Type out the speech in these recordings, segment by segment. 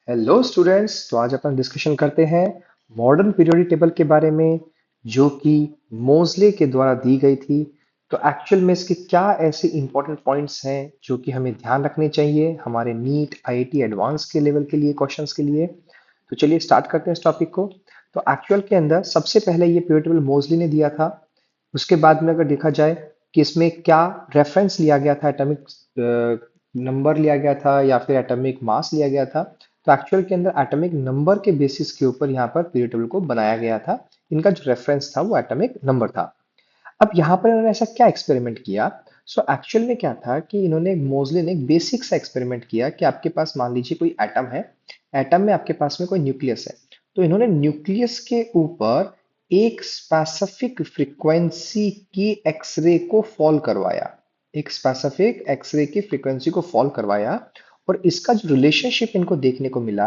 Hello students. तो आज अपन discussion करते हैं मॉडर्न पीरियोडिक टेबल के बारे में, जो कि मोज़ले के द्वारा दी गई थी। तो एक्चुअल में इसके क्या ऐसे इंपॉर्टेंट पॉइंट्स हैं जो कि हमें ध्यान रखने चाहिए हमारे नीट आईआईटी एडवांस के लेवल के लिए, क्वेश्चंस के लिए। तो चलिए स्टार्ट करते हैं इस टॉपिक को। तो एक्चुअल के अंदर सबसे पहले ये पीरियोडिक टेबल मोज़ले ने दिया था। उसके बाद में अगर देखा जाए कि इसमें क्या रेफरेंस लिया गया था, एटॉमिक नंबर लिया गया था या फिर एटॉमिक मास लिया गया था। तो एक्चुअल के अंदर एटॉमिक नंबर के बेसिस के ऊपर यहाँ पर पीरियोडिक टेबल को बनाया गया था। इनका जो रेफरेंस था वो एटॉमिक नंबर था। अब यहाँ पर इन्होंने ऐसा क्या एक्सपेरिमेंट किया? सो एक्चुअल में क्या था कि इन्होंने मोज़ले ने एक बेसिक सा एक्सपेरिमेंट किया कि आपके पास मान लीजिए कोई एटम है। एटम में आपके पास में कोई न्यूक्लियस है। तो इन्होंने न्यूक्लियस के ऊपर एक स्पेसिफिक फ्रीक्वेंसी की एक्सरे को फॉल करवाया। एक स्पेसिफिक एक्सरे की फ्रीक्वेंसी को फॉल करवाया। और इसका जो रिलेशनशिप इनको देखने को मिला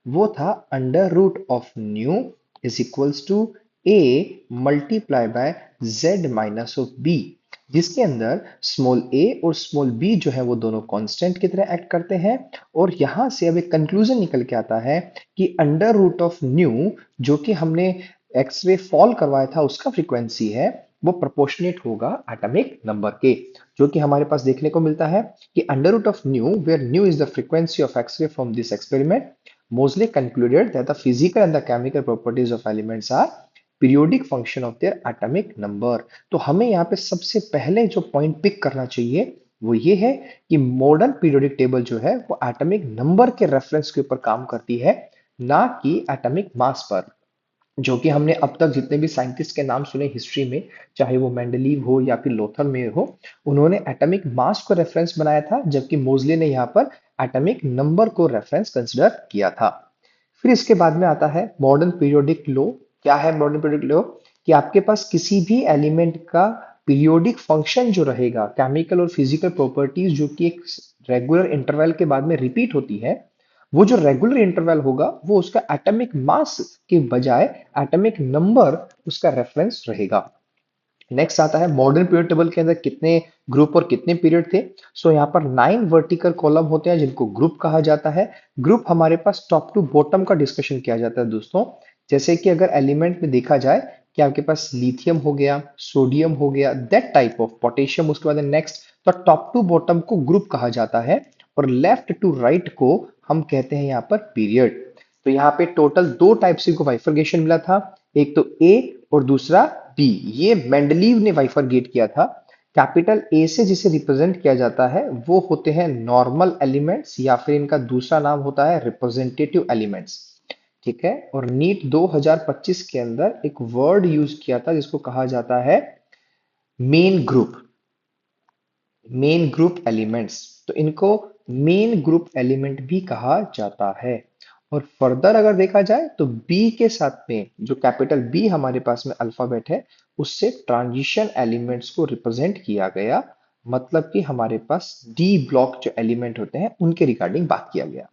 वो था under root of nu is equals to A multiply by z minus of B, जिसके अंदर स्मॉल a और स्मॉल b जो है वो दोनों कांस्टेंट की तरह एक्ट करते हैं। और यहां से अब एक कंक्लूजन निकल के आता है कि अंडर रूट ऑफ न्यू, जो कि हमने एक्सरे फॉल करवाया था, उसका फ्रीक्वेंसी है वो प्रोपोर्शनेट होगा एटॉमिक नंबर के। जो कि हमारे पास देखने को मिलता है कि under root of nu, where nu is the frequency of x-ray from this experiment, Moseley concluded that the physical and the chemical properties of elements are periodic function of their atomic number। तो हमें यहाँ पे सबसे पहले जो point pick करना चाहिए वो ये है कि मॉडर्न पीरियोडिक टेबल जो है वो एटॉमिक नंबर के रेफरेंस के ऊपर काम करती है, ना कि एटॉमिक मास पर। जो कि हमने अब तक जितने भी साइंटिस्ट के नाम सुने हिस्ट्री में, चाहे वो मेंडलीव हो या फिर लोथर मेयर हो, उन्होंने एटॉमिक मास को रेफरेंस बनाया था, जबकि मोज़ले ने यहाँ पर एटॉमिक नंबर को रेफरेंस कंसिडर किया था। फिर इसके बाद में आता है मॉडर्न पीरियोडिक लॉ। क्या है मॉडर्न पीरियोडिक लॉ? कि आपके पास किसी भी एलिमेंट का पीरियोडिक फंक्शन जो रहेगा, केमिकल और फिजिकल प्रॉपर्टीज जो कि एक रेगुलर इंटरवल के बाद में रिपीट होती है, वो जो रेगुलर इंटरवल होगा वो उसका एटॉमिक मास के बजाय एटॉमिक नंबर उसका रेफरेंस रहेगा। नेक्स्ट आता है मॉडर्न पीरियड टेबल के अंदर कितने ग्रुप और कितने पीरियड थे। सो यहाँ पर 9 वर्टिकल कॉलम होते हैं जिनको ग्रुप कहा जाता है। ग्रुप हमारे पास टॉप टू बॉटम का डिस्कशन किया जाता है दोस्तों। जैसे कि अगर एलिमेंट में देखा जाए कि आपके पास लिथियम हो गया, सोडियम हो गया, दैट टाइप ऑफ पोटेशियम, उसके बाद नेक्स्ट, तो टॉप टू बॉटम को ग्रुप कहा जाता है। और लेफ्ट टू राइट को हम कहते हैं यहाँ पर पीरियड। तो यहाँ पे टोटल दो टाइप से को बाइफरगेशन मिला था, एक तो ए और दूसरा बी। ये मेंडलीव ने बाइफरगेट किया था। कैपिटल ए से जिसे रिप्रेजेंट किया जाता है वो होते हैं नॉर्मल एलिमेंट्स, या फिर इनका दूसरा नाम होता है रिप्रेजेंटेटिव एलिमेंट्स। ठीक है। और नीट 2025 के अंदर एक वर्ड यूज किया था जिसको कहा जाता है main group. Main group elements, तो इनको मेन ग्रुप एलिमेंट भी कहा जाता है। और फर्दर अगर देखा जाए तो बी के साथ में जो कैपिटल बी हमारे पास में अल्फाबेट है, उससे ट्रांजिशन एलिमेंट्स को रिप्रेजेंट किया गया। मतलब कि हमारे पास डी ब्लॉक जो एलिमेंट होते हैं उनके रिगार्डिंग बात किया गया।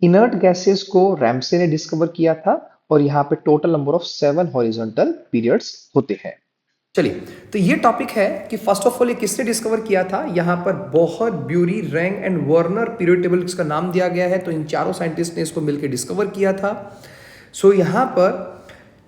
इनर्ट गैसेस को रैमसे ने डिस्कवर किया था। और यहाँ पे total number of 7 horizontal periods होते हैं। चलिए, तो ये टॉपिक है कि फर्स्ट ऑफ ऑल ये किसने डिस्कवर किया था। यहां पर Bohr, bury, wrong and Warner period table का नाम दिया गया है। तो इन चारों साइंटिस्ट ने इसको मिलकर डिस्कवर किया था। सो यहां पर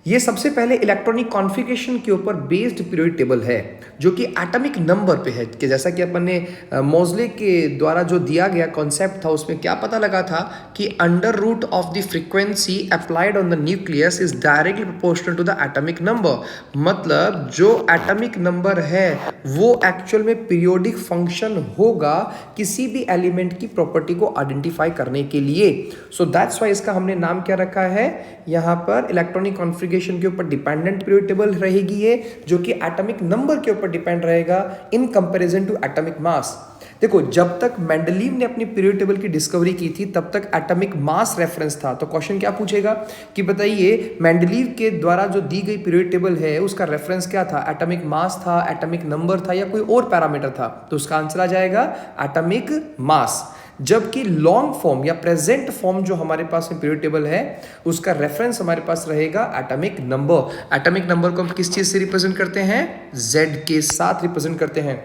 ये सबसे पहले इलेक्ट्रॉनिक कॉन्फ़िगरेशन के ऊपर बेस्ड पीरियड टेबल है, जो कि एटॉमिक नंबर पे है। कि जैसा कि अपन ने मोज़ले के द्वारा जो दिया गया कॉन्सेप्ट था, उसमें क्या पता लगा था कि under root of the frequency applied on the nucleus is directly proportional to the atomic number. मतलब जो एटॉमिक नंबर है वो एक्चुअल में पीरियोडिक फंक्शन होगा किसी भी एलिमेंट की प्रॉपर्टी को आइडेंटिफाई करने के लिए। सो दैट्स वाई इसका हमने नाम क्या रखा है, यहाँ पर इलेक्ट्रॉनिक कॉन्फ़िगरेशन के ऊपर डिपेंडेंट पीरियड टेबल रहेगी ये, जो कि एटॉमिक नंबर के ऊपर डिपेंड रहेगा in comparison to atomic mass. देखो, जब तक मेंडलीव ने अपनी पीरियड टेबल की डिस्कवरी की थी तब तक एटॉमिक मास रेफरेंस था। तो क्वेश्चन क्या पूछेगा कि बताइए मेंडलीव के द्वारा जो दी गई पीरियड टेबल है उसका रेफरेंस क्या था, एटॉमिक मास था, एटॉमिक नंबर था, या कोई और पैरामीटर था। तो उसका आंसर आ जाएगा एटॉमिक मास। जबकि लॉन्ग फॉर्म या प्रेजेंट फॉर्म जो हमारे पास में पीरियड टेबल है उसका रेफरेंस हमारे पास रहेगा एटॉमिक नंबर। एटॉमिक नंबर को हम किस चीज से रिप्रेजेंट करते हैं, Z के साथ रिप्रेजेंट करते हैं।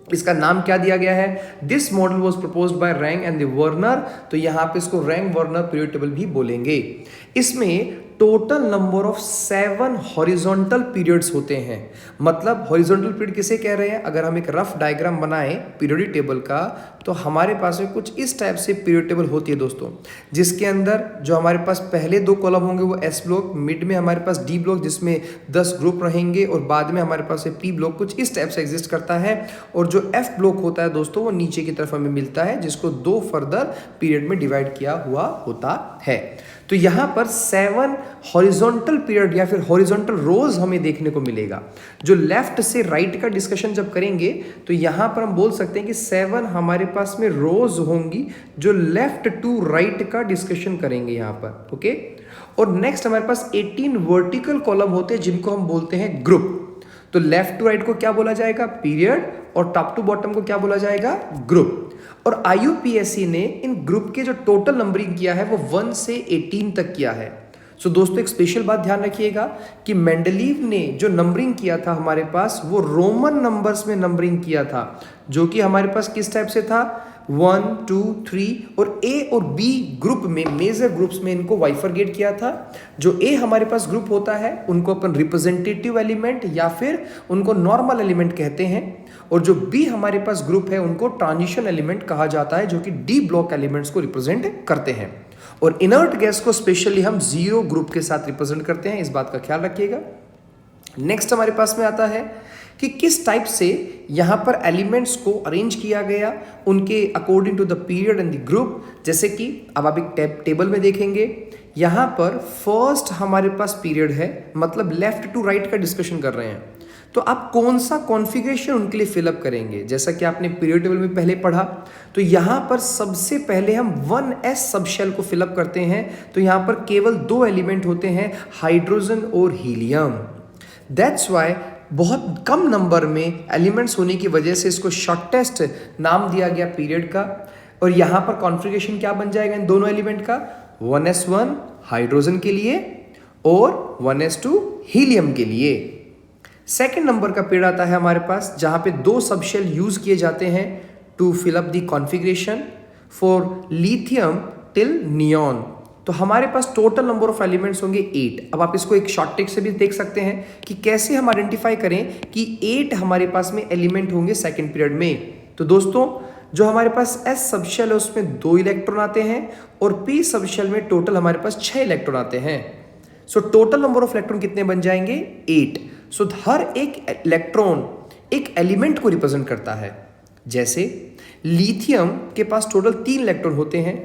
इसका नाम क्या दिया गया है? This model was proposed by wrong and Werner. तो यहां पे इसको रैंग वर्नर पीरियड टेबल भी बोलेंगे। इसमें total number of 7 horizontal periods होते हैं। मतलब हॉरिजॉन्टल पीरियड किसे कह रहे हैं? अगर हम एक रफ डायग्राम बनाएं पीरियोडिक टेबल का, तो हमारे पास में कुछ इस टाइप से पीरियड टेबल होती है दोस्तों, जिसके अंदर जो हमारे पास पहले 2 कॉलम होंगे वो एस ब्लॉक, मिड में हमारे पास डी ब्लॉक जिसमें 10 ग्रुप रहेंगे, और बाद में हमारे पास पी ब्लॉक कुछ इस टाइप से एग्जिस्ट करता है। और जो एफ ब्लॉक होता है दोस्तों वो नीचे की तरफ हमें मिलता है, जिसको 2 फर्दर पीरियड में डिवाइड किया हुआ होता है। तो यहां पर 7 हॉरिजॉन्टल पीरियड या फिर हॉरिजॉन्टल रोज हमें देखने को मिलेगा। जो लेफ्ट से राइट का डिस्कशन जब करेंगे तो यहां पर हम बोल सकते हैं कि 7 हमारे पास में रोज होंगी जो लेफ्ट टू राइट का डिस्कशन करेंगे यहां पर। ओके, और नेक्स्ट हमारे पास 18 वर्टिकल कॉलम होते हैं जिनको हम बोलते हैं ग्रुप। तो लेफ्ट टू राइट को क्या बोला जाएगा? पीरियड, और टॉप टू बॉटम को क्या बोला जाएगा? ग्रुप। और IUPAC ने इन ग्रुप के जो टोटल नंबरिंग किया है वो 1 से 18 तक किया है। सो दोस्तों एक स्पेशल बात ध्यान रखिएगा कि मेंडलीव ने जो नंबरिंग किया था हमारे पास वो रोमन नंबर्स में नंबरिंग किया था, जो कि हमारे पास किस टाइप से था? 1 2 3 और A और B ग्रुप में, मेजर ग्रुप्स में इनको वाइफरगेट किया था। जो A हमारे पास ग्रुप होता है उनको अपन रिप्रेजेंटेटिव एलिमेंट या फिर उनको नॉर्मल एलिमेंट कहते हैं, और जो B हमारे पास ग्रुप है उनको ट्रांजिशन एलिमेंट कहा जाता है, जो कि D ब्लॉक एलिमेंट्स को रिप्रेजेंट करते हैं। और इनर्ट गैस को स्पेशली हम 0 ग्रुप के साथ रिप्रेजेंट करते हैं, इस बात का ख्याल रखिएगा। नेक्स्ट हमारे पास में आता है कि किस टाइप से यहां पर एलिमेंट्स को अरेंज किया गया उनके according to the period and the group. जैसे कि अब आप एक टेबल में देखेंगे, यहां पर फर्स्ट हमारे पास पीरियड है, मतलब लेफ्ट टू राइट का डिस्कशन कर रहे हैं। तो आप कौन सा कॉन्फ़िगरेशन उनके लिए फिलअप करेंगे? जैसा कि आपने पीरियड टेबल में पहले पढ़ा, तो यहां पर सबसे पहले हम 1s सब शेल को फिलअप करते हैं। तो यहां पर केवल 2 एलिमेंट होते हैं, हाइड्रोजन और हीलियम। दैट्स वाई बहुत कम नंबर में एलिमेंट्स होने की वजह से इसको शॉर्टेस्ट नाम दिया गया पीरियड का। और यहां पर कॉन्फ़िगरेशन क्या बन जाएगा इन दोनों एलिमेंट का? 1s1 हाइड्रोजन के लिए और 1s2 हीलियम के लिए। सेकेंड नंबर का पीरियड आता है हमारे पास जहां पे 2 सब शेल यूज किए जाते हैं to fill up the configuration for lithium till neon. तो हमारे पास टोटल नंबर ऑफ एलिमेंट्स होंगे 8। अब आप इसको एक शॉर्ट ट्रिक से भी देख सकते हैं कि कैसे हम आइडेंटिफाई करें कि 8 हमारे पास में एलिमेंट होंगे सेकेंड पीरियड में। तो दोस्तों जो हमारे पास S सब शेल है उसमें 2 इलेक्ट्रॉन आते हैं, और P सब शेल में टोटल हमारे पास 6 इलेक्ट्रॉन आते हैं। So total number of electron कितने बन जाएंगे? 8। सो हर एक इलेक्ट्रॉन एक एलिमेंट को रिप्रेजेंट करता है। जैसे लिथियम के पास टोटल 3 इलेक्ट्रॉन होते हैं,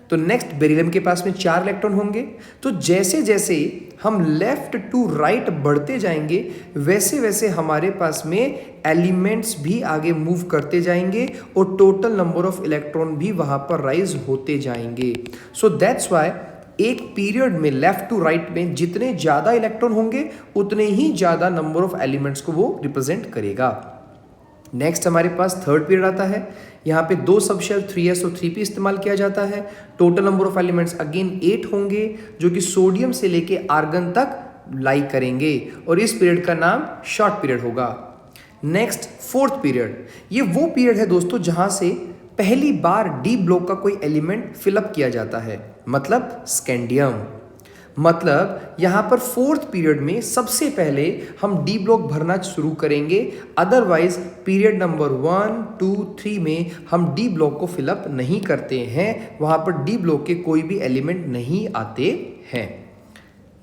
तो नेक्स्ट बेरिलियम के पास में 4 इलेक्ट्रॉन होंगे। तो जैसे जैसे हम लेफ्ट टू राइट बढ़ते जाएंगे वैसे वैसे हमारे पास में एलिमेंट्स भी आगे मूव करते जाएंगे और टोटल नंबर ऑफ इलेक्ट्रॉन भी वहां पर राइज होते जाएंगे। सो दैट्स वाई एक पीरियड में लेफ्ट टू राइट में जितने ज्यादा इलेक्ट्रॉन होंगे उतने ही ज्यादा नंबर ऑफ एलिमेंट्स को वो रिप्रेजेंट करेगा। नेक्स्ट हमारे पास थर्ड पीरियड आता है। यहाँ पे 2 सब शेल 3s और 3p इस्तेमाल किया जाता है। Total number of elements again 8 होंगे, जो कि सोडियम से लेके आर्गन तक लाई करेंगे, और इस पीरियड का नाम शॉर्ट पीरियड होगा। नेक्स्ट फोर्थ पीरियड, ये वो पीरियड है दोस्तों जहां से पहली बार डी ब्लॉक का कोई एलिमेंट फिलअप किया जाता है, मतलब स्कैंडियम। मतलब यहां पर फोर्थ पीरियड में सबसे पहले हम डी ब्लॉक भरना शुरू करेंगे, अदरवाइज पीरियड नंबर 1 2 3 में हम डी ब्लॉक को फिलअप नहीं करते हैं, वहां पर डी ब्लॉक के कोई भी एलिमेंट नहीं आते हैं।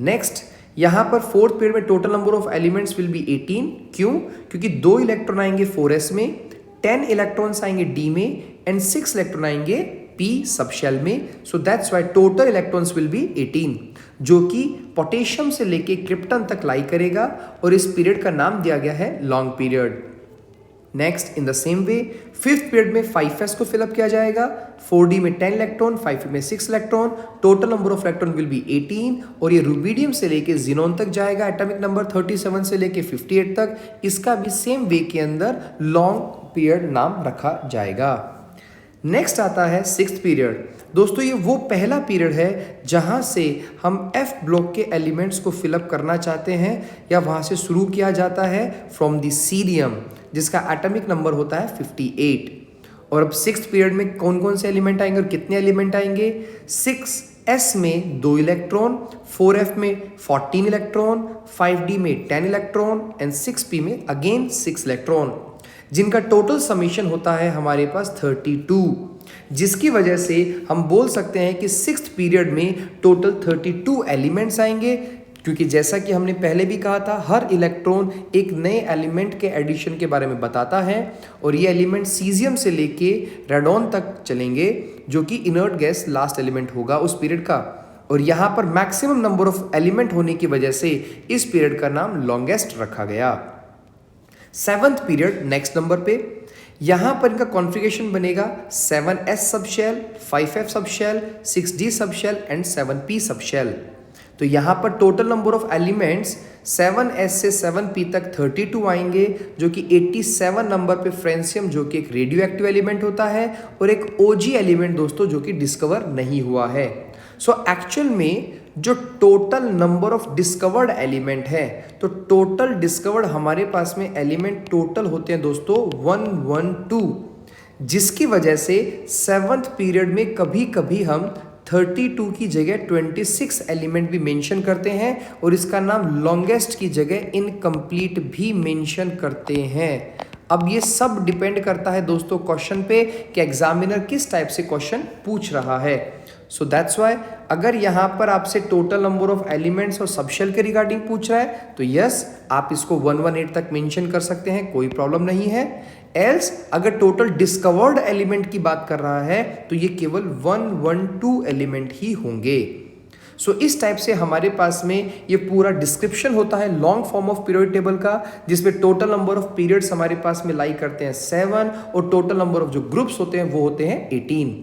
नेक्स्ट यहां पर फोर्थ पीरियड में total number of elements will be 18। क्यों? क्योंकि 2 इलेक्ट्रॉन आएंगे 4s में, 10 इलेक्ट्रॉन्स आएंगे d में, एंड 6 इलेक्ट्रॉन आएंगे p सब शेल में। So that's why total electrons will be 18, जो कि पोटेशियम से लेके क्रिप्टन तक लाई करेगा, और इस पीरियड का नाम दिया गया है long period. Next in the same way fifth period में 5s को फिलअप किया जाएगा, 4d में 10 इलेक्ट्रॉन, 5p में 6 electron, total number of electron will be 18, और ये रूबीडियम से लेके जिनोन तक जाएगा, एटॉमिक नंबर 37 से लेके 58 तक। इसका भी सेम वे के अंदर लॉन्ग पीरियड नाम रखा जाएगा। नेक्स्ट आता है सिक्स्थ पीरियड। दोस्तों ये वो पहला पीरियड है जहां से हम एफ ब्लॉक के एलिमेंट्स को फिलअप करना चाहते हैं, या वहां से शुरू किया जाता है फ्रॉम द सीरियम, जिसका एटॉमिक नंबर होता है 58। और अब सिक्स्थ पीरियड में कौन कौन से एलिमेंट आएंगे और कितने एलिमेंट आएंगे? 6s में 2 इलेक्ट्रॉन, 4f में 14 इलेक्ट्रॉन, 5d में 10 इलेक्ट्रॉन एंड 6p में अगेन 6 इलेक्ट्रॉन, जिनका टोटल समीशन होता है हमारे पास 32, जिसकी वजह से हम बोल सकते हैं कि सिक्स्थ पीरियड में टोटल 32 एलिमेंट्स आएंगे, क्योंकि जैसा कि हमने पहले भी कहा था हर इलेक्ट्रॉन एक नए एलिमेंट के एडिशन के बारे में बताता है, और ये एलिमेंट सीजियम से लेके रेडॉन तक चलेंगे, जो कि इनर्ट गैस लास्ट एलिमेंट होगा उस पीरियड का। और यहाँ पर मैक्सिमम नंबर ऑफ एलिमेंट होने की वजह से इस पीरियड का नाम लॉन्गेस्ट रखा गया। सेवंथ पीरियड नेक्स्ट नंबर पे, यहां पर इनका कॉन्फ़िगरेशन बनेगा 7s subshell, 5f subshell, 6d subshell and 7p subshell. तो यहां पर total number of elements 7s से 7p तक 32 आएंगे, जो कि 87 नंबर पे फ्रेंसियम, जो कि एक रेडियो एक्टिव एलिमेंट होता है, और एक OG एलिमेंट दोस्तों जो कि डिस्कवर नहीं हुआ है। सो एक्चुअल में जो total number of discovered element है, तो टोटल डिस्कवर्ड हमारे पास में एलिमेंट टोटल होते हैं दोस्तों 112, जिसकी वजह से सेवंथ पीरियड में कभी कभी हम 32 की जगह 26 एलिमेंट भी मेंशन करते हैं, और इसका नाम लॉन्गेस्ट की जगह इनकम्प्लीट भी मेंशन करते हैं। अब ये सब डिपेंड करता है दोस्तों क्वेश्चन पे कि एग्जामिनर किस टाइप से क्वेश्चन पूछ रहा है। सो दैट्स वाई अगर यहाँ पर आपसे टोटल नंबर ऑफ एलिमेंट्स और सबशेल के रिगार्डिंग पूछ रहा है तो यस आप इसको 118 तक मेंशन कर सकते हैं, कोई प्रॉब्लम नहीं है। एल्स अगर टोटल डिस्कवर्ड एलिमेंट की बात कर रहा है तो ये केवल 112 एलिमेंट ही होंगे। सो इस टाइप से हमारे पास में ये पूरा डिस्क्रिप्शन होता है long form of period table का, जिसमें टोटल नंबर ऑफ पीरियड्स हमारे पास में लाई करते हैं 7 और टोटल नंबर ऑफ जो ग्रुप्स होते हैं वो होते हैं 18।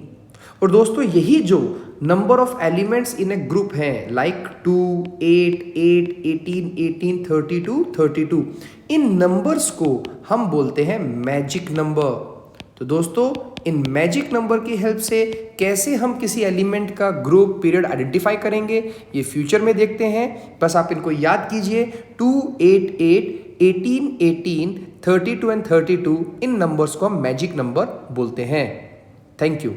और दोस्तों यही जो number of elements in A group है लाइक 2, 8, 8, 18, 18, 32, 32, इन नंबर्स को हम बोलते हैं मैजिक नंबर। तो दोस्तों इन मैजिक नंबर की हेल्प से कैसे हम किसी एलिमेंट का ग्रुप पीरियड आइडेंटिफाई करेंगे ये फ्यूचर में देखते हैं। बस आप इनको याद कीजिए 2, 8, 8, 18, 18, 32 एंड 32 इन नंबर्स को हम मैजिक नंबर बोलते हैं। Thank you.